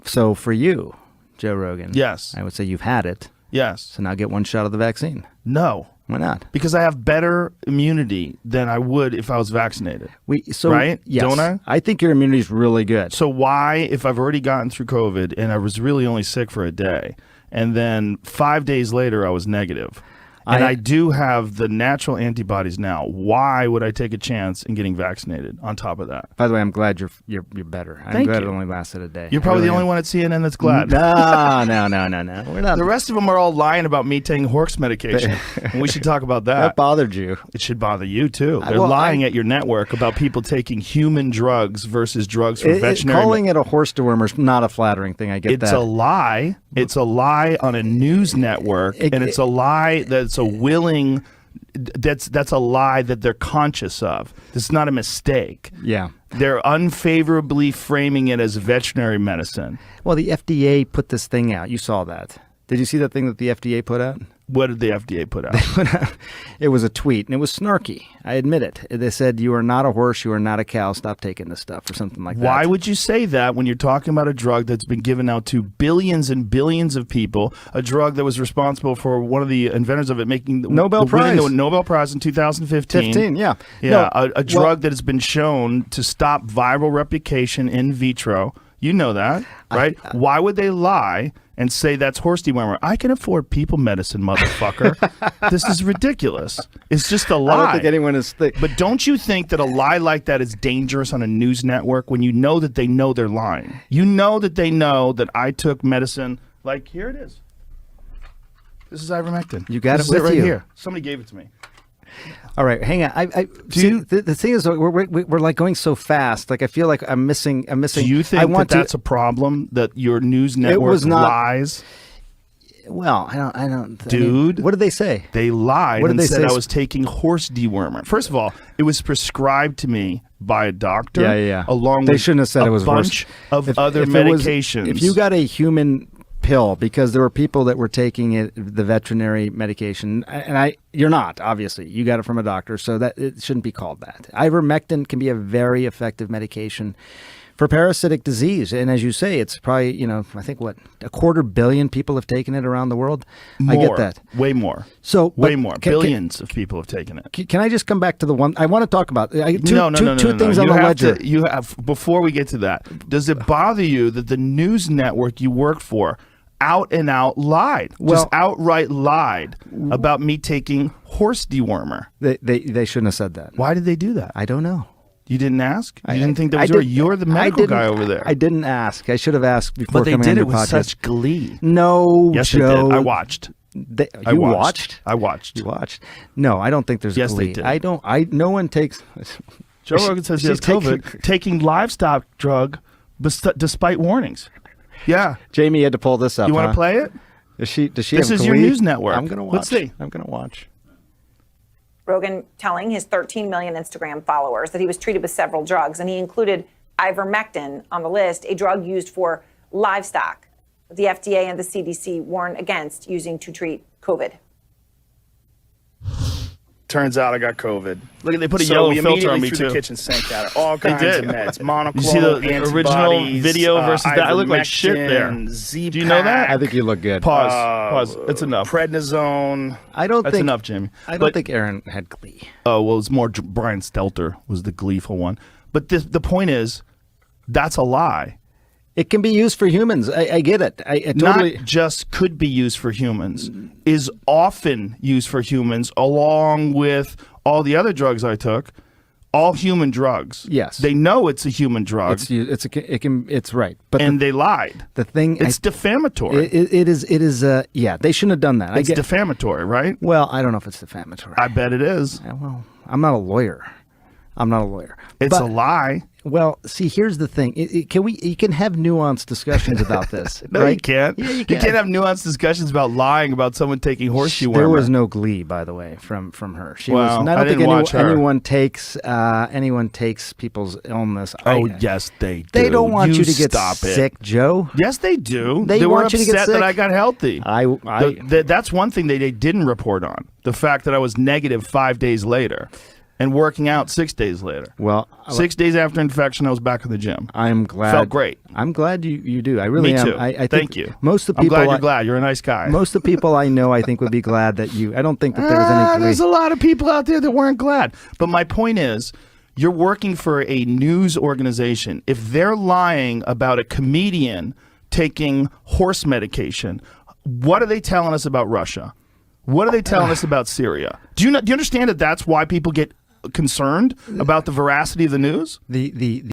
So for you, Joe Rogan. Yes. I would say you've had it. Yes. So now get one shot of the vaccine. No. Why not? Because I have better immunity than I would if I was vaccinated. Right? Yes. Don't I? I think your immunity is really good. So why, if I've already gotten through COVID and I was really only sick for a day, and then 5 days later I was negative, and I do have the natural antibodies now, why would I take a chance in getting vaccinated on top of that? By the way, I'm glad you're better. I'm glad it only lasted a day. You're probably the only one at CNN that's glad. No. We're not. The rest of them are all lying about me taking horse medication. And we should talk about that. That bothered you. It should bother you too. They're lying at your network about people taking human drugs versus drugs for veterinary. Calling it a horse dewormer is not a flattering thing. I get that. It's a lie. It's a lie on a news network, and it's a lie that's a willing. That's a lie that they're conscious of. This is not a mistake. Yeah. They're unfavorably framing it as veterinary medicine. Well, the FDA put this thing out. You saw that. Did you see that thing that the FDA put out? What did the FDA put out? It was a tweet, and it was snarky. I admit it. They said, "You are not a horse. You are not a cow. Stop taking this stuff," or something like that. Why would you say that when you're talking about a drug that's been given out to billions and billions of people, a drug that was responsible for one of the inventors of it making the Nobel Prize in 2015? Yeah. Yeah, a drug that has been shown to stop viral replication in vitro. You know that, right? Why would they lie and say that's horse dewormer? I can afford people medicine, motherfucker. This is ridiculous. It's just a lie. I don't think anyone is. But don't you think that a lie like that is dangerous on a news network when you know that they know they're lying? You know that they know that I took medicine. Like, here it is. This is ivermectin. You got this it with right you. Here. Somebody gave it to me. All right, hang on. The thing is, we're like going so fast. Like I feel like I'm missing. Do you think that's a problem that your news network lies? Well, I don't. Dude, what did they say? They lied and said I was taking horse dewormer. First of all, it was prescribed to me by a doctor. Yeah. Along they with shouldn't have said a it was bunch of other medications. If you got a human pill, because there were people that were taking the veterinary medication, and you're not, obviously. You got it from a doctor, so that it shouldn't be called that. Ivermectin can be a very effective medication for parasitic disease, and as you say, it's probably, I think a 250 million people have taken it around the world. More, I get that. Way more. So way more. Billions of people have taken it. Can I just come back to the one I want to talk about? Two things on the ledger. You have, before we get to that, does it bother you that the news network you work for out and out lied, just outright lied about me taking horse dewormer? They shouldn't have said that. Why did they do that? I don't know. You didn't ask? You didn't think that was yours? You're the medical guy over there. I didn't ask. I should have asked before coming on your podcast. But they did it with such glee. No, yes, Joe. They did. I watched. You watched? I watched. You watched? No, I don't think there's yes, glee. They did. I don't. No one takes. Joe Rogan says he has COVID, taking livestock drug despite warnings. Yeah. Jamie had to pull this up. You want to play it? Does she this have is glee? Your news network. I'm going to watch. Let's see. I'm going to watch. Rogan telling his 13 million Instagram followers that he was treated with several drugs, and he included ivermectin on the list, a drug used for livestock. The FDA and the CDC warn against using to treat COVID. Turns out I got COVID. Look at they put a So yellow we filter on me immediately threw too. the kitchen sink at it. All kinds did. of meds. Monochrome, You see the original antibodies, video versus that? I look like shit there. Z-Pack, Do you know that? I think you look good. Pause. It's enough. Prednisone. That's enough, Jamie. I don't think Aaron had glee. Oh, well, it's more Brian Stelter was the gleeful one. But the point is, that's a lie. It can be used for humans. I get it. I totally. Not just could be used for humans, is often used for humans, along with all the other drugs I took. All human drugs. Yes, they know it's a human drug. It's right, but they lied. The thing, it's defamatory. It is. Yeah, they shouldn't have done that. It's defamatory, right? Well, I don't know if it's defamatory. I bet it is. Well, I'm not a lawyer. It's a lie. Well, see, here's the thing. You can have nuanced discussions about this. No, right? you can't. Yeah, you can't have nuanced discussions about lying about someone taking horse dewormer. There was no glee, by the way, from her. She wow, was. I don't think anyone takes people's illness. Yes, they do. They don't want you to get sick, Joe. Yes, they do. They were want you to get upset sick. that I got healthy. That's one thing they didn't report on. The fact that I was negative 5 days later. and working out 6 days later. Well, 6 days after infection, I was back in the gym. I'm glad. Felt great. I'm glad you do. I really Me am. too. I think Thank you. Most of the I'm people glad you're glad. You're a nice guy. Most of the people I know, I think, would be glad that you. I don't think that there was any. There's a lot of people out there that weren't glad. But my point is, you're working for a news organization. If they're lying about a comedian taking horse medication, what are they telling us about Russia? What are they telling us about Syria? Do you understand that that's why people get concerned about the veracity of the news? The